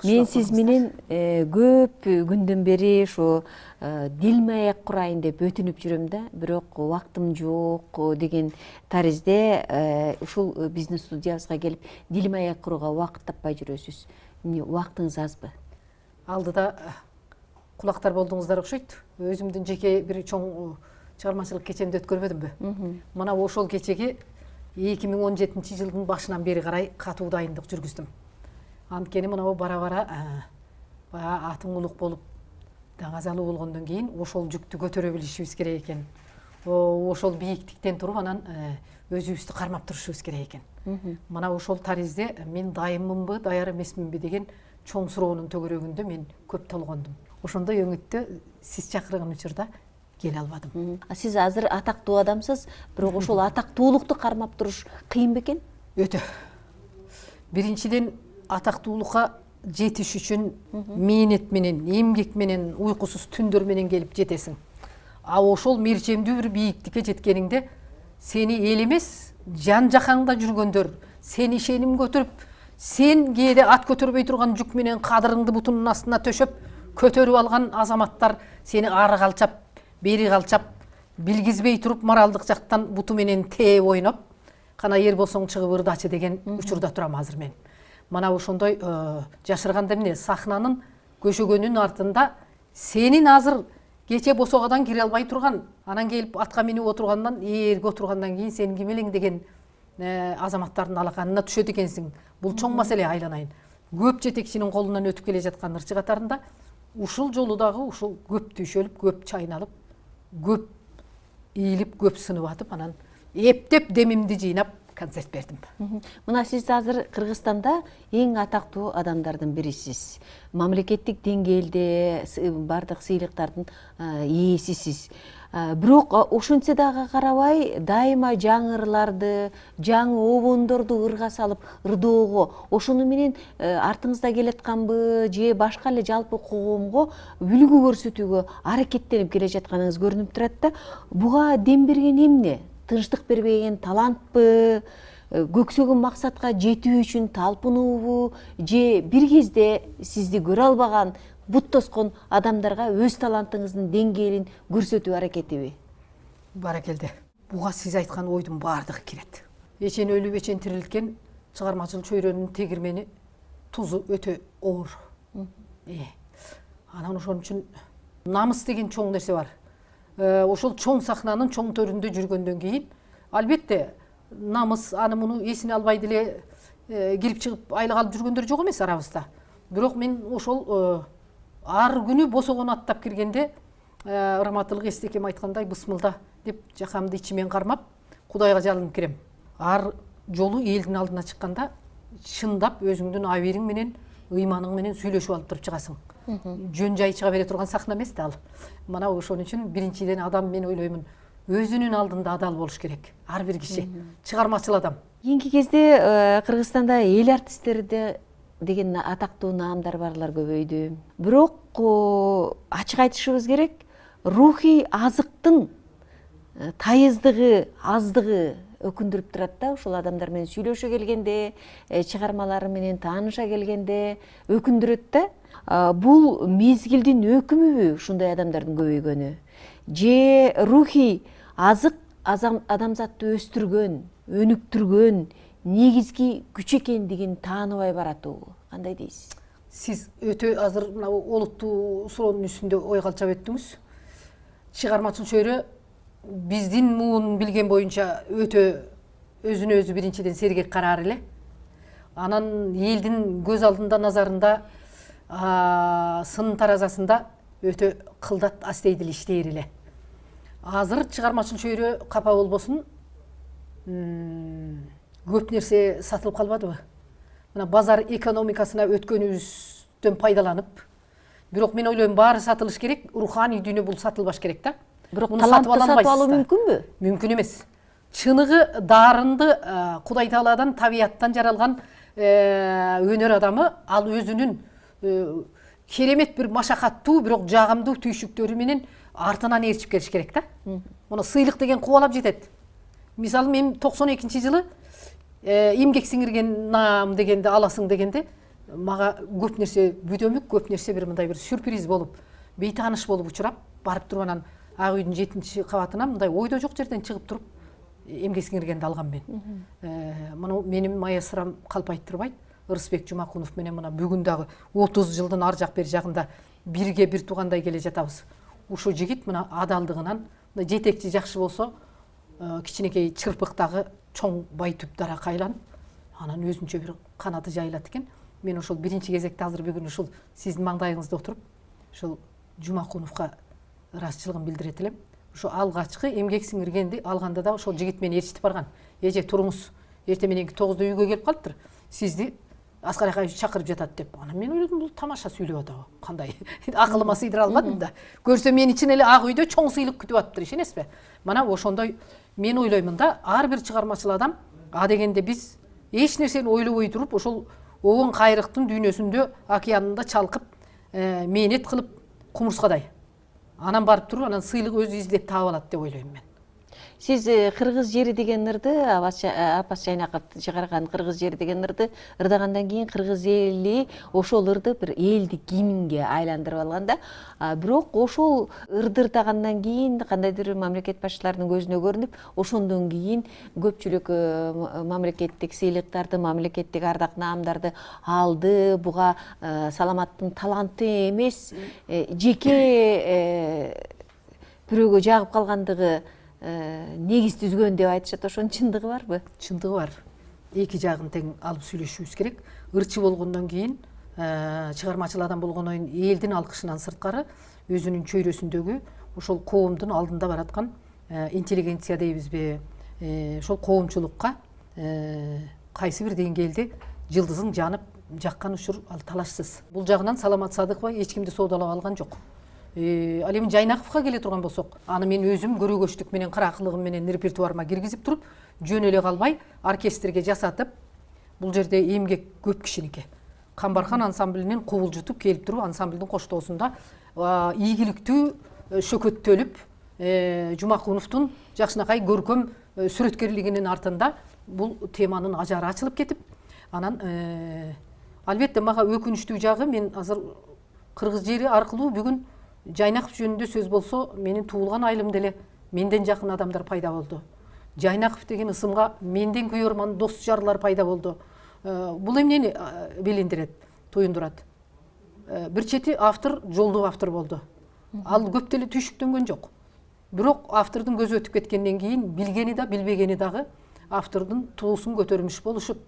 Мен сиз менен көп күндөн бери ушу дилме аяк курайын деп өтүнүп жүрөм да, бирок убактым жок деген таризде ушул биздин студиябызга келип дилме аяк курууга убакыт таппай жүрөсүз. Эмне убактыңыз азбы? Алдыда кулактар болдуңуздар окшойт. Өзүмдүн жеке бир чоң чыгармачылык кечемди өткөрбөдүмбү. Мына ошол кечеги 2017 жылдын башынан бери карай катуу дайындык жүргүздүм. Анткени мына бара-бара атың улук болуп, даңазалуу болгондон кийин ошол жүктү көтөрө билишибиз керек экен. Ошол бийиктиктен туруп анан өзүбүздү кармап турушубуз керек экен. Мына ошол таризде мен дайынмынбы, даяр эмесминби деген чоң суроонун төгөрөгүндө мен көп толгондум. Ошондой өңүттө сиз чакырган учурда келе албадым. Сиз азыр атактуу адамсыз, бирок ошол атактуулукту кармап туруш кыйын бекен? Өтө. Биринчиден атактуулукка жетиш үчүн мээнет менен, эмгек менен, уйкусуз түндөр менен келип жетесиң. Ошол мерчемдүү бир бийиктикке жеткениңде сени эл эмес, жан жакаңда жүргөндөр, сени ишеним көтөрүп, сен кээде ат көтөрбөй турган жүк менен кадырыңды бутунун астына төшөп, көтөрүп алган азаматтар сени ары калчап, бери калчап, билгизбей туруп моралдык жактан буту менен тээп ойноп, кана ер болсоң чыгып ырдачы деген учурда турам азыр мен. Мана ошондой жашырганда эмне сахнанын көшөгөнүн артында сенин азыр кече босогадан кире албай турган, анан келип атка минип отургандан, ээрге отургандан кийин сен ким элең деген азаматтардын алаканына түшөт экенсиң. Бул чоң маселе айланайын. Көп жетекчинин колунан өтүп келе жаткан ырчы катарында ушул жолу дагы ушул көп түйшөлүп, көп чайналып, көп ийилип, көп сынып атып, анан эптеп демимди жыйнап концерт бердим. Мына сиз азыр Кыргызстанда эң атактуу адамдардын бирисиз. Мамлекеттик деңгээлде бардык сыйлыктардын ээсисиз. Бирок ошентсе дагы карабай, дайыма жаңы ырларды, жаңы обондорду ырга салып ырдоого, ошону менен артыңызда келатканбы, же башка эле жалпы коомго үлгү көрсөтүүгө аракеттенип келе жатканыңыз көрүнүп турат да. Буга дем берген эмне? Тынчтык бербеген талантпы, көксөгөн максатка жетүү үчүн талпынуубу, же бир кезде сизди көрө албаган, бут тоскон адамдарга өз талантыңыздын деңгээлин көрсөтүү аракетиби? Баракелде. Буга сиз айткан ойдун баардыгы кирет. Эчен өлүп, эчен тирилткен чыгармачыл чөйрөнүн тегирмени тузу өтө оор. Анан ошон үчүн намыс деген чоң нерсе бар. Ошол чоң сахнанын чоң төрүндө жүргөндөн кийин албетте намыс аны муну эсине албай деле кирип чыгып айлык алып жүргөндөр жок эмес арабызда. Бирок мен ошол ар күнү босогон аттап киргенде ырматылык эстекем айткандай бысмылда деп жакамды ичимен кармап Кудайга жалынып кирем. Ар жолу элдин алдына чыкканда чындап өзүңдүн абийириң менен, ыйманың менен сүйлөшүп алып туруп чыгасың. Жөн жай чыга бере турган сахна эмес да ал. Мана ошон үчүн биринчиден адам мен ойлоймун өзүнүн алдында адал болуш керек. Ар бир киши, чыгармачыл адам. Кийинки кезде Кыргызстанда эл артистleri деген атактуу наамдар барлар көбөйдү. Бирок ачык айтышыбыз керек, рухий азыктын тайыздыгы, аздыгы өкүндүрүп турат да. Ушул адамдар менен сүйлөшө келгенде, чыгармалары менен тааныша келгенде өкүндүрөт да. Бул мезгилдин өкүмүбү ушундай адамдардын көбөйгөнү? Же рухий азык адамзатты өстүргөн, өнүктүргөн негизги күч экендигин тааныбай баратабы? Кандай дейсиз? Сиз өтө азыр мына олуттуу суроонун үстүндө ой калчап өттүңүз. Чыгармачыл чөйрө биздин муун билген боюнча өтө өзүнө өзү биринчиден сергек караар эле. Анан элдин көз алдында, назарында, сын таразасында өтө кылдат астейдил иштейр эле. Азыр чыгармачыл чөйрө капа болбосун, көп нерсе сатылып калбадыбы? Мына базар экономикасына өткөнүбүздөн пайдаланып, бирок мен ойлойм баары сатылыш керек, руханий дүйнө бул сатылбаш керек да. Бирок талантты сатып алуу мүмкүнбү? Мүмкүн эмес. Чыныгы дарынды Кудай Тааладан, табияттан жаралган өнөр адамы ал өзүнүн керемет бир машакаттуу, бирок жагымдуу түйшүктөрү менен артынан ээрчип келиш керек да. Муну сыйлык деген кубалап жетет. Мисалы мен 92-жылы эмгек сиңирген наам дегенди аласың дегенде мага көп нерсе бүдөмүк, көп нерсе бир мындай бир сюрприз болуп, бейтааныш болуп учурап, барып туруп анан ак үйдүн 7-кабатынан мындай ойдо жок жерден чыгып туруп эмгек сиңиргенди алгам мен. Мына менин маэстром калп айттырбайт, Ырысбек Жумакунов менен мына бүгүн дагы 30 жылдын ар жак бери жагында бирге бир туугандай келе жатабыз. Ушул жигит мына адалдыгынан, жетекчи жакшы болсо, кичинекей чырпыктагы чоң бай түп дарак айланып, анан өзүнчө бир канаты жайылат экен. Мен ошол биринчи кезекте азыр бүгүн ушул сиздин маңдайыңызда отуруп, ушул Жумакуновго ыраазычылыгымды билдирет элем. Ошо алгачкы эмгек сиңиргенди алганда да ошол жигит мени ээрчитип барган. Эже туруңуз, эртең мененки 9-да үйгө келип калыптыр. Сизди Аскар Акаевич чакырып жатат деп. Анан мен ойлодум, бул тамаша сүйлөп атабы, кандай. Акылыма сыйдыра албадым да. Көрсө мени чын эле ак үйдө чоң сыйлык күтүп атыптыр, ишенесизби? Мына ошондой мен ойлоймун да, ар бир чыгармачыл адам а дегенде биз эч нерсени ойлобой туруп, ошол оон кайрыктын дүйнөсүндө, океанында чалкып, мээнет кылып кумурскадай. Анан барып туруп, анан сыйлык өзү издеп таап алат деп ойлойм мен. Сиз кыргыз жери деген ырды, Апас Жайнаков чыгарган кыргыз жери деген ырды ырдагандан кийин кыргыз эли ошол ырды бир элдик гимнге айландырып алган да. Бирок ошол ырды ырдагандан кийин кандайдыр мамлекет башчыларынын көзүнө көрүнүп, ошондон кийин көпчүлүк мамлекеттик сыйлыктарды, мамлекеттик ардак наамдарды алды. Буга Саламаттын таланты эмес, жеке бирөөгө жагып калгандыгы негиз түзгөн деп айтышат. Ошонун чындыгы барбы? Чындыгы бар. Эки жагын тең алып сүйлөшүбүз керек. Ырчы болгондон кийин, чыгармачыл адам болгондон кийин элдин алкышынан сырткары өзүнүн чөйрөсүндөгү ошол коомдун алдында бараткан интеллигенция дейбизби, ошол коомчулукка кайсы бир деңгээлде жылдызың жанып жаккан учур ал талашсыз. Бул жагынан Саламат Садыкова эч кимди соодалап алган жок. Ал эми Жайнаковго келе турган болсок, аны мен өзүм көрөгөчтүк менен, кыракылыгым менен репертуарыма киргизип туруп, жөн эле калбай оркестрге жасатып, бул жерде эмгек көп кишиники. Камбархан ансамблинин кубулжутуп келип туруп, ансамблдин коштоосунда ийгиликтүү шөкөттөлүп, Жумакуновдун жакшынакай көркөм сүрөткерлигинин артында бул теманын ажары ачылып кетип, анан албетте мага өкүнүчтүү жагы, мен азыр кыргыз жери аркылуу бүгүн Жайнаков жөнүндө сөз болсо, менин туулган айылым деле менден жакын адамдар пайда болду. Жайнаков деген ысымга менден күйөрман дос жарлар пайда болду. Бул эмнени билиндирет, туюндурат? Бир чети автор жолдуу автор болду. Ал көп деле түйшүктөнгөн жок. Бирок автордун көзү өтүп кеткенден кийин билгени да, билбегени дагы автордун туусун көтөрмүш болушуп,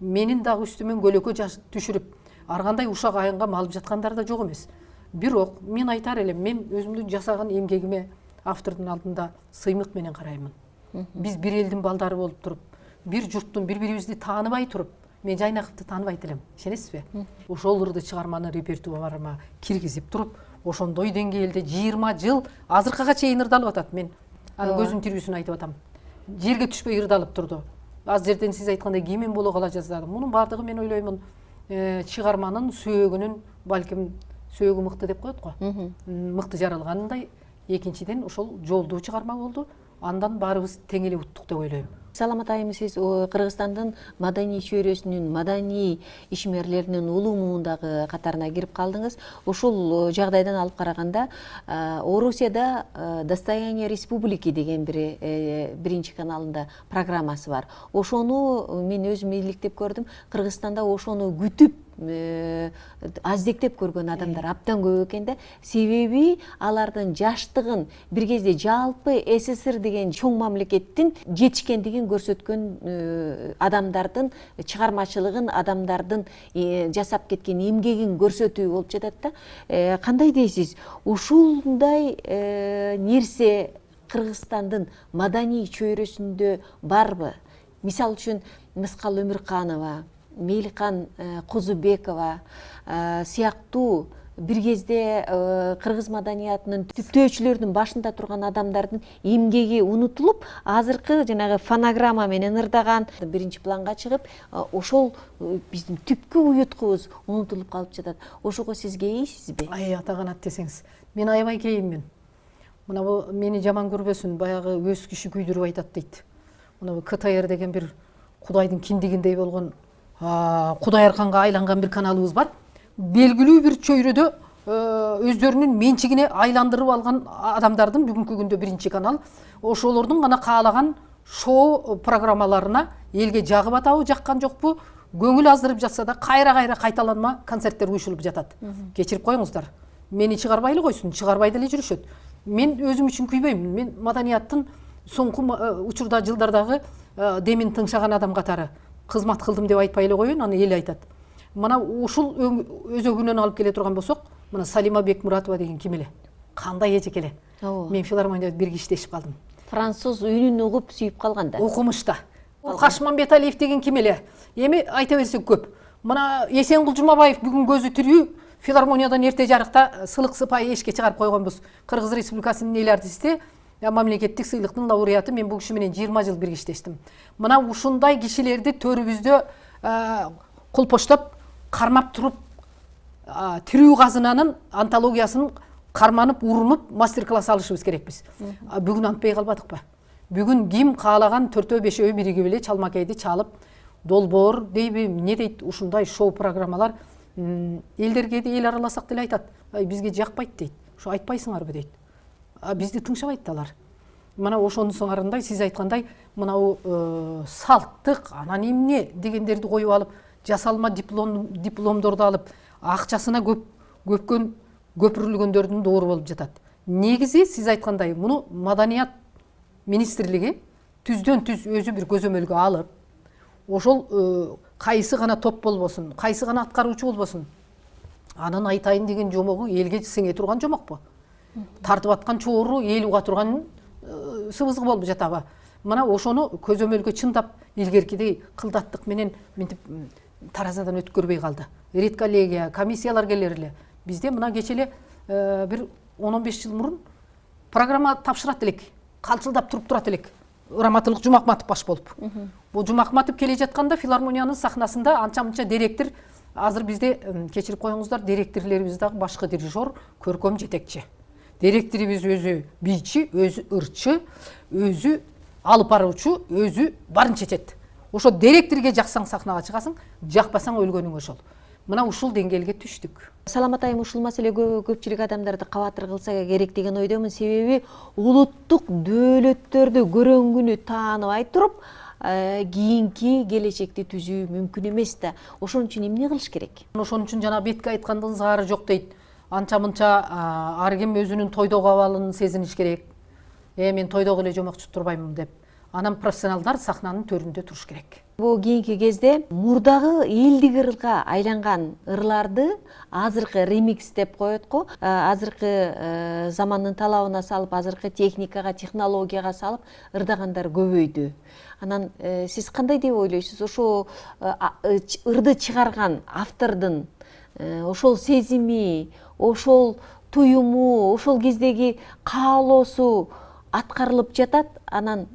менин дагы үстүмөн көлөкө түшүрүп, ар кандай ушак айынга малып жаткандар да жок эмес. Бирок мен айтар элем, мен өзүмдүн жасаган эмгегиме автордун алдында сыймык менен караймын. Биз бир элдин балдары болуп туруп, бир журттун бири-бирибизди тааныбай туруп, мен Жайнаковду тааныбайт элем, ишенесизби? Ошол ырды чыгарманы репертуарыма киргизип туруп, ошондой деңгээлде 20 жыл азыркыга чейин ырдалып атат. Мен аны көзүм тирүүсүн айтып атам. Жерге түшпөй ырдалып турду. Az жерден сиз айткандай кийин боло кала жаздадым. Мунун баардыгы мен ойлоймун, чыгарманын сөөгүнүн, балким сөөгү мыкты деп коет го. Мыкты жаралгандай, экинчиден ошол жолдуу чыгарма болду. Андан баарыбыз тең эле уттук деп ойлойм. Саламат айым, сиз Кыргызстандын маданий чөйрөсүнүн, маданий ишмерлеринин улумундагы катарына кирип калдыңыз. Ошол жагдайдан алып караганда, Орусияда Достояние республики деген биринчи каналында программасы бар. Ошону мен өзүм иликтеп көрдүм. Кыргызстанда ошону күтүп аздектеп көргөн адамдар абдан көп экен да. Себеби алардын жаштыгын, бир кезде жалпы СССР деген чоң мамлекеттин жетишкендигин көрсөткөн адамдардын чыгармачылыгын, адамдардын жасап кеткен эмгегин көрсөтүү болуп жатат да. Кандай дейсиз? Ушундай нерсе Кыргызстандын маданий чөйрөсүндө барбы? Мисал үчүн Мыскал Өмүрканова, Мейликан Кузубекова сыяктуу бир кезде кыргыз маданиятынын түптөөчүлөрүнүн башында турган адамдардын эмгеги унутулуп, азыркы жанагы фонограмма менен ырдаган биринчи планга чыгып, ошол биздин түпкү уюткубуз унутулуп калып жатат. Ошого сиз кейисизби? Атаганат десеңиз, мен аябай кейиммин. Мына бул мени жаман көрбөсүн, баягы өз киши күйдүрүп айтат дейт. Мына бул КТР деген бир кудайдын киндигиндей болгон Кудай Арканга айланган бир каналыбыз бар. Белгилүү бир чөйрөдө өздөрүнүн менчигине айландырып алган адамдардын бүгүнкү күндө биринчи канал. Ошолордун гана каалаган шоу программаларына элге жагып атабы, жаккан жокпу, көңүл аздырып жатса да кайра кайталанма концерттер уюшулуп жатат. Кечирип коюңуздар. Мени чыгарбай эле койсун, чыгарбай деле жүрүшөт. Мен өзүм үчүн күйбөйм. Мен маданияттын соңку учурда жылдардагы демин тыңшаган адам катары кызмат кылдым деп айтпай эле коеюн, аны эл айтат. Мына ушул өзөгүнөн алып келе турган болсок, мына Салима Бекмуратова деген ким эле? Кандай эжек эле? Мен филармонияда бирге иштешип калдым. Француз үнүн угуп сүйүп калганда. Окумушта. Кашманбеталиев деген ким эле? Эми айта берсек көп. Мына Эсенгул Жумабаев бүгүн көзү тирүү филармониядан эрте жарыкта сылык сыпайы эшикке чыгарып койгонбуз. Кыргыз Республикасынын эл артисти, мамлекеттик сыйлыктын лауреаты. Мен бул киши менен 20 жыл бирге иштештим. Мына ушундай кишилерди төрүбүздө кулпоштоп, кармап туруп, тирүү казынанын антологиясын карманып, урунуп, мастер-класс алышыбыз керекпиз. Бүгүн антпай калбадыкпы? Бүгүн ким каалаган 4-5 биригип эле чалмакейди чалып, долбоор дейби, эмне дейт, ушундай шоу программалар элдерге де эл араласак деле айтат. Бизге жакпайт дейт. Ошо айтпайсыңарбы дейт. Бизди тыңшабайт алар. Мына ошонун соңарында сиз айткандай, мынау салттык, анан эмне дегендерди коюп алып, жасалма дипломдорду алып, акчасына көпкөн көпүрүлгөндөрдүн доору болуп жатат. Негизи сиз айткандай, муну маданият министрлиги түздөн түз өзү бир көзөмөлгө алып, ошол кайсы гана топ болбосун, кайсы гана аткаруучу болбосун, анын айтайын деген жомогу элге сиңе турган жомокпу? Тартып аткан чоору эл уга турган сыбызгы болуп жатабы? Мына ошону көзөмөлгө чындап илгеркидей кылдаттык менен мынтип таразадан өткөрбөй калды. Редколлегия, комиссиялар келер эле. Бизде мына кече эле бир 10-15 жыл мурун программа тапшырат элек, калчылдап туруп турат элек. Раматылык Жумакматов баш болуп. Бул Жумакматов келе жатканда филармониянын сахнасында анча-мынча директор, азыр бизде кечирип коюңуздар, директорлорубуз дагы башкы дирижер, көркөм жетекчи. Директорубуз өзү бийчи, өзү ырчы, өзү алып баруучу, өзү барын чечет. Ошо директорге жаксаң сахнага чыгасың, жакпасаң өлгөнүң ошол. Мына ушул деңгээлге түштүк. Саламат айым, ушул маселе көпчүлүк адамдарды кабатыр кылса керек деген ойдомун. Себеби улуттук дөөлөттөрдү көрөнгүнү тааныбай туруп, кийинки келечекти түзүү мүмкүн эмес да. Ошон үчүн эмне кылыш керек? Ошон үчүн жана бетке айткандын заары жок дейт. Анча-мынча ар ким өзүнүн тойдогу абалын сезиниш керек. Мен тойдогу эле жомокчу турбаймын деп. Анан профессионалдар сахнанын төрүндө туруш керек. Бул кийинки кезде мурдагы элдик ырга айланган ырларды азыркы ремикс деп коет го. Азыркы замандын талабына салып, азыркы техникага, технологияга салып ырдагандар көбөйдү. Анан сиз кандай деп ойлойсуз? Ошо ырды чыгарган автордун ошол сезими, ошол туюму, ошол кездеги каалоосу аткарылып жатат. Анан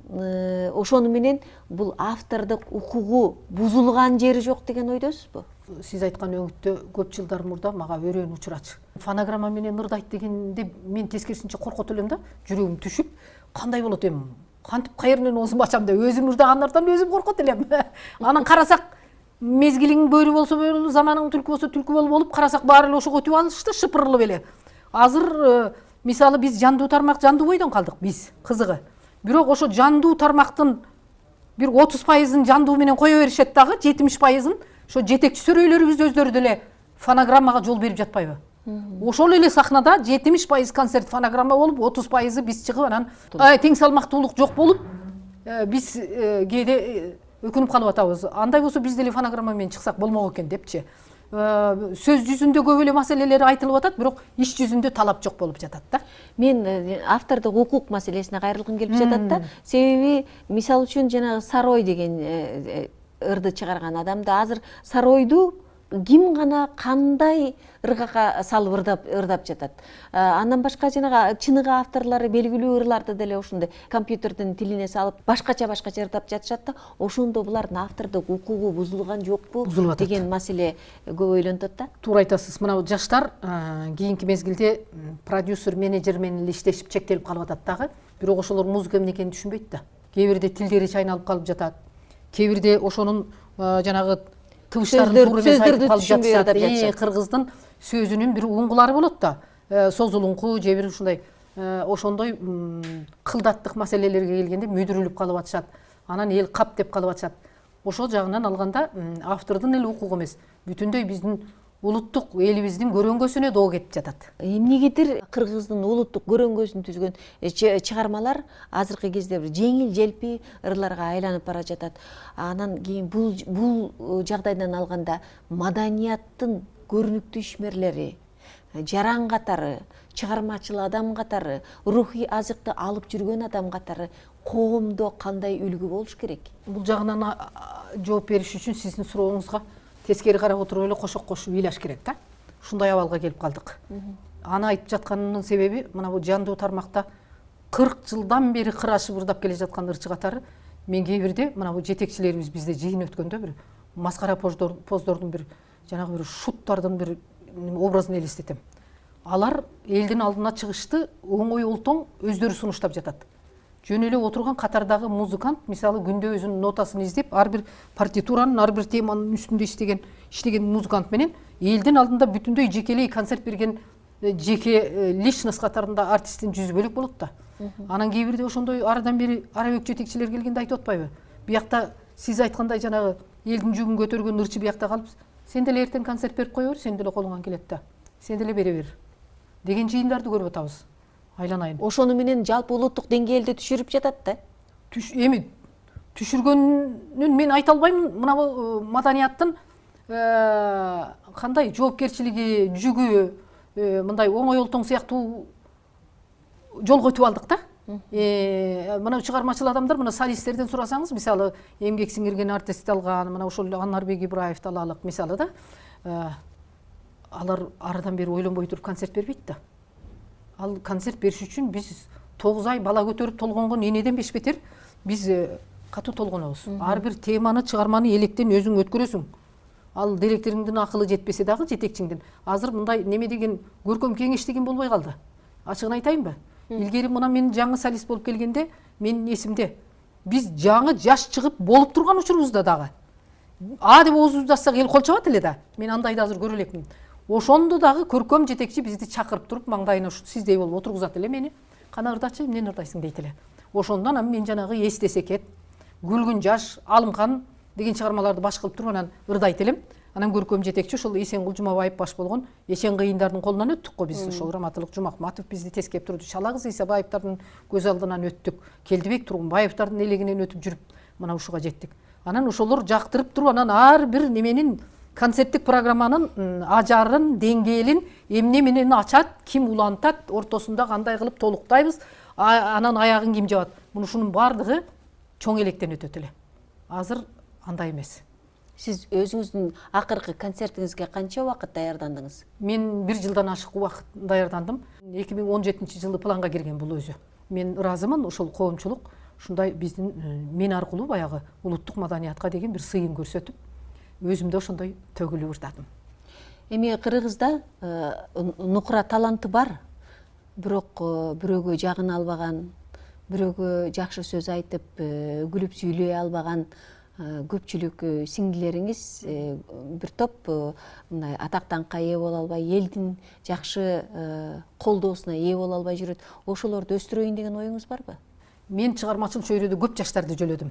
ошону менен бул автордук укугу бузулган жери жок деген ойдосузбу? Сиз айткан өңүттө көп жылдар мурда мага өрөөн учурачы. Фонограмма менен ырдайт дегенде мен тескерисинче коркот элем да, жүрөгүм түшүп, кандай болот эми? Кантип кайеринен оозумду ачам деп өзүм ырдагандардан өзүм коркот элем. Анан карасак, мезгилиң бөрү болсо бөрү, заманың түлкү болсо түлкү болуп, карасак баары эле ошого өтүп алышты, шыпырылып эле. Азыр мисалы биз жандуу тармак, жандуу бойдон калдык биз, кызыгы. Бирок ошо жандуу тармактын бир 30% жандуу менен кое беришет дагы, 70% ошо жетекчи сөрөйлөрүбүз өздөрү деле фонограммага жол берип жатпайбы? Ошол эле сахнада 70% концерт фонограмма болуп, 30% биз чыгып, анан тең салмактуулук жок болуп, биз кээде өкүнүп калып атабыз. Андай болсо биз деле фонограмма менен чыксак болмок экен депчи. Сөз жүзүндө көп эле маселелер айтылып атат, бирок иш жүзүндө талап жок болуп жатат да. Мен автордук укук маселесине кайрылгым келип жатат да. Себеби мисал үчүн жанагы Сарой деген ырды чыгарган адамды азыр Саройду ким гана кандай ыргага салып ырдап жатат. Андан башка жанагы чыныгы авторлору белгилүү ырларды деле ошондой компьютердин тилине салып башкача ырдап жатышат да. Ошондо булардын автордук укугу бузулган жокпу деген маселе көп ойлонтот да. Туура айтасыз. Мына жаштар кийинки мезгилде продюсер, менеджер менен иштешип чектелип калып атат дагы. Бирок ошолор музыка эмне экенин түшүнбөйт да. Кээ бирде тилдери чайналып калып жатат. Кээ бирде ошонун жанагы тыбыштарын туура эмес айтып калып түшүнбөй жатышат. ырдап жатышат. Кыргыздын сөзүнүн бир уңгулары болот да. Созулуңку же бир ушундай ошондой кылдаттык маселелерге келгенде мүдүрүлүп калып атышат. Анан эл кап деп калып атышат. Ошол жагынан алганда автордун эле укугу эмес, бүтүндөй биздин улуттук элибиздин көрөңгөсүнө доо кетип жатат. Эмнегедир кыргыздын улуттук көрөңгөсүн түзгөн чыгармалар азыркы кезде бир жеңил желпи ырларга айланып бара жатат. Анан кийин бул жагдайдан алганда маданияттын көрүнүктүү ишмерлери, жаран катары, чыгармачыл адам катары, рухий азыкты алып жүргөн адам катары коомдо кандай үлгү болуш керек? Бул жагынан жооп бериш үчүн сиздин сурооңузга тескери карап отуруп эле кошок кошуп ыйлаш керек да. Ушундай абалга келип калдык. Аны айтып жатканымдын себеби мына бул жандуу тармакта 40 жылдан бери кырашып ырдап келе жаткан ырчы катары мен кээ бирде мына бул жетекчилерибиз бизде жыйын өткөндө бир маскара поздордун бир жанагы бир шуттардын бир образын элестетем. Алар элдин алдына чыгышты оңой олтоң өздөрү сунуштап жатат. Жөн эле отурган катардагы музыкант мисалы күндө өзүнүн нотасын издеп, ар бир партитуранын, ар бир теманын үстүндө иштеген музыкант менен элдин алдында бүтүндөй жекелей концерт берген жеке личность катарында артисттин жүзү бөлөк болот да. Анан кээ бирде ошондой арадан бери арабек жетекчилер келгенде айтып атпайбы? Биякта сиз айткандай жанагы элдин жүгүн көтөргөн ырчы биякта калып, сен деле эртең концерт берип кое бер, сен деле колуңан келет да. Сен деле бере бер деген жыйындарды көрүп атабыз. Айланайын. Ошону менен жалпы улуттук деңгээлде түшүрүп жатат да. Эми түшүргөнүн мен айта албайм. Мына бул маданияттын кандай жоопкерчилиги, жүгү мындай оңой олтоң сыяктуу жолго өтүп алдык да. Мына чыгармачыл адамдар, мына солисттерден сурасаңыз, мисалы эмгек сиңирген артист алган, мына ошол Анарбек Ибраевди алалык мисалы да. Алар арадан бери ойлонбой туруп концерт бербейт да. Ал концерт бериш үчүн биз 9 ай бала көтөрүп толгонгон энеден бешбетер биз катуу толгонобуз. Ар бир теманы, чыгарманы электен өзүң өткөрөсүң. Ал директоруңдун акылы жетпесе дагы жетекчиңдин. Азыр мындай неме деген көркөм кеңеш деген болбой калды. Ачыгын айтайынбы? Илгери мына мен жаңы солист болуп келгенде менин эсимде биз жаңы жаш чыгып болуп турган учурубузда дагы деп оозубузду ачсак эл кол чабат эле да. Мен андайды азыр көрө элекмин. Ошондо дагы көркөм жетекчи бизди чакырып туруп маңдайына сиздей болуп отургузат эле мени. Кана ырдачы, эмнени ырдайсың дейт эле. Ошондон анан мен жанагы эстесе кет, күлгүн жаш, алымхан деген чыгармаларды баш кылып туруп анан ырдайт элем. Анан көркөм жетекчи ошол Эсенгул Жумабаев баш болгон Эчен кыйындардын колунан өттүк го биз. Ошол Раматылык Жумахматов бизди тескеп турду. Шалагыз Исабаевдардын көз алдынан өттүк. Келдибек Тургунбаевдардын элегинен өтүп жүрүп мына ушуга жеттик. Анан ошолор жактырып туруп анан ар бир неменин концерттик программанын ажарын, деңгээлин эмне менен ачат, ким улантат, ортосунда кандай кылып толуктайбыз, анан аягын ким жабат. Мунушунун бардыгы чоң электен өтөт эле. Азыр андай эмес. Сиз өзүңүздүн акыркы концертиңизге канча убакыт даярдандыңыз? Мен 1 жылдан ашык убакыт даярдандым. 2017-жылы планга кирген бул өзү. Мен ыраазымын, ошол коомчулук ушундай биздин мен аркылуу баягы улуттук маданиятка деген бир сыйын көрсөтүп, өзүмдө ошондой төгүлүп ырдадым. Эми Кыргызда нукура таланты бар, бирок бирөөгө жагына албаган, бирөөгө жакшы сөз айтып, күлүп сүйлөй албаган көпчүлүк сиңдилериңиз бир топ мындай атактанка ээ боло албай, элдин жакшы колдоосуна ээ боло албай жүрөт. Ошолорду өстүрөйүн деген оюңуз барбы? Мен чыгармачыл чөйрөдө көп жаштарды жөлөдүм.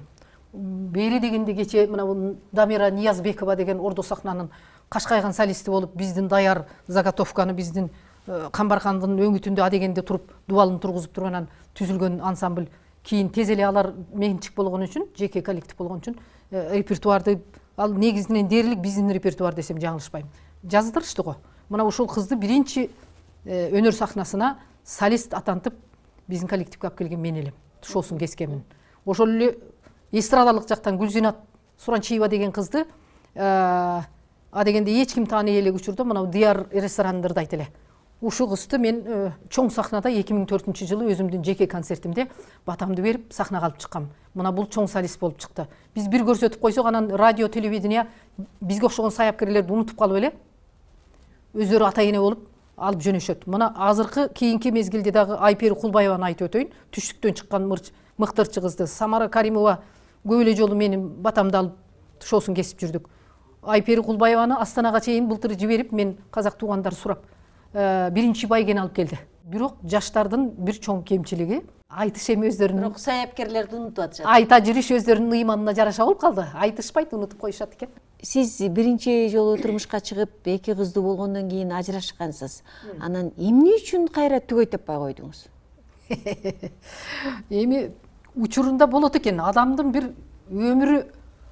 Бери дегенде кече мына Дамира Ниязбекова деген ордо сахнанын кашкайган солисти болуп, биздин даяр заготовканы биздин Камбархандын өңүтүндө адегенде туруп, дубалын тургузуп турганан түзүлгөн ансамбль. Кийин тез эле алар менчик болгон үчүн, жеке коллектив болгон үчүн репертуарды ал негизинен дээрлик биздин репертуар десем жаңылышпайм. Жаздырышты го. Мына ошол кызды биринчи өнөр сахнасына солист атантып биздин коллективге алып келген мен элем. Тушоосун кескенмин. Ошол эле эстрадалык жактан Гүлзинат Суранчиева деген кызды адегенде эч ким тааный элек учурда мына Дияр ресторанында ырдайт эле. Ушу кызды мен чоң сахнада 2004-жылы өзүмдүн жеке концертимде батамды берип сахнага алып чыккам. Мына бул чоң солист болуп чыкты. Биз бир көрсөтүп койсок анан радио, телевидение бизге окшогон саяпкерлерди унутуп калып эле өздөрү ата эне болуп алып жөнөшөт. Мына азыркы кийинки мезгилде дагы Айпери Кулбаеваны айтып өтөйүн. Түштүктөн чыккан мыктырчы кызды. Самара Каримова көп эле жолу менин батамды алып шоусун кесип жүрдүк. Айпери Кулбаеваны Астанага чейин былтыр жиберип, мен казак туугандар сурап, биринчи байген алып келди. Бирок жаштардын бир чоң кемчилиги айтыш эми өздөрүнүн Бирок саяпкерлерди унутуп атышат. айта жүрүш өздөрүнүн ыйманына жараша болуп калды. Айтышпайт, унутуп коюшат экен. Сиз биринчи жолу турмушка чыгып, 2 кыздуу болгондон кийин ажырашкансыз. Анан эмне үчүн кайра түгөй таппай койдуңуз? Эми учурунда болот экен. Адамдын бир өмүрү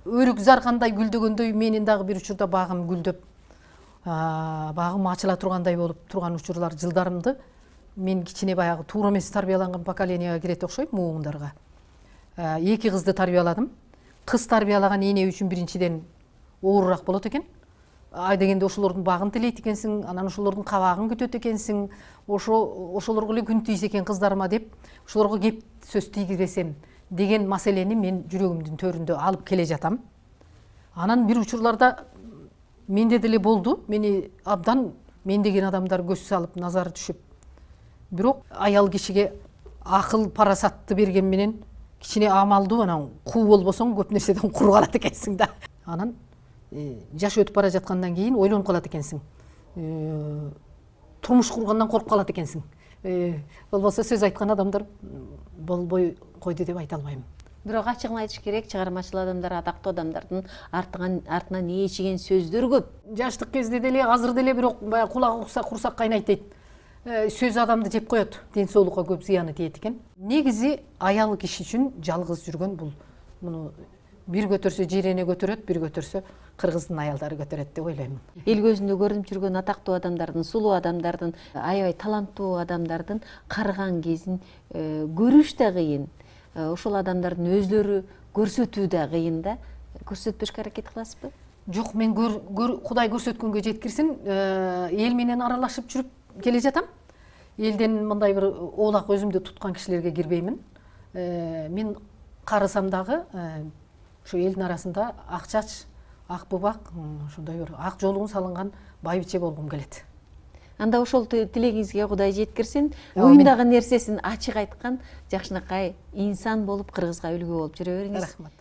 өрүк заргандай гүлдөгөндөй, менин дагы бир учурда багым гүлдөп, багым ачыла тургандай болуп турган учурлар, жылдарымды мен кичине баягы туура эмес тарбияланган поколениеге кирет окшойм, муундарга. 2 кызды тарбияладым. Кыз тарбиялаган эне үчүн биринчиден оорураак болот экен. Ай дегенде ошолордун багын тилейт экенсиң, анан ошолордун кабагын күтөт экенсиң, ошолорго эле күн тийсе экен кыздарыма деп, ошолорго кеп сөз тийгизбесем деген маселени мен жүрөгүмдүн төрүндө алып келе жатам. Анан бир учурларда менде деле болду. Мени абдан мен деген адамдар көз салып, назары түшүп. Бирок аял кишиге акыл парасатты берген менен кичине амалдуу, анан куу болбосоң көп нерседен кур калат экенсиң да. Анан жаш өтүп бара жаткандан кийин ойлонуп калат экенсиң. Турмуш кургандан коркуп калат экенсиң. Болбосо сөз айткан адамдар болбой койду деп айта албайм. Бирок ачыгын айтыш керек, чыгармачыл адамдар, атактуу адамдардын артынан ээчиген сөздөр көп. Жаштык кезде деле, азыр деле, бирок баягы кулагы укса курсак кайнайт дейт. Сөз адамды жеп коет, ден соолукка көп зыяны тиет экен. Негизи аял киши үчүн жалгыз жүргөн бул. Муну бир көтөрсө жирене көтөрөт, бир көтөрсө кыргыздын аялдары көтөрөт деп ойлойм. Эл көзүндө көрүнүп жүргөн атактуу адамдардын, сулуу адамдардын, аябай таланттуу адамдардын карыган кезин көрүш да кыйын. Ошол адамдардын өзлөрү көрсөтүү да кыйын да. Көрсөтпөшкө аракет кыласызбы? Жок, мен Кудай көрсөткөнгө жеткирсин, эл менен аралашып жүрүп келе жатам. Элден мындай бир оолак өзүмдү туткан кишилерге кирбеймин. Мен карасам дагы ошо элдин арасында ак чач, ак бубак, ошондой бир ак жолугун салынган байбиче болгум келет. Анда ошол тилегиңизге Кудай жеткирсин. Оюндагы нерсесин ачык айткан жакшынакай инсан болуп, кыргызга үлгү болуп жүрө бериңиз. Рахмат.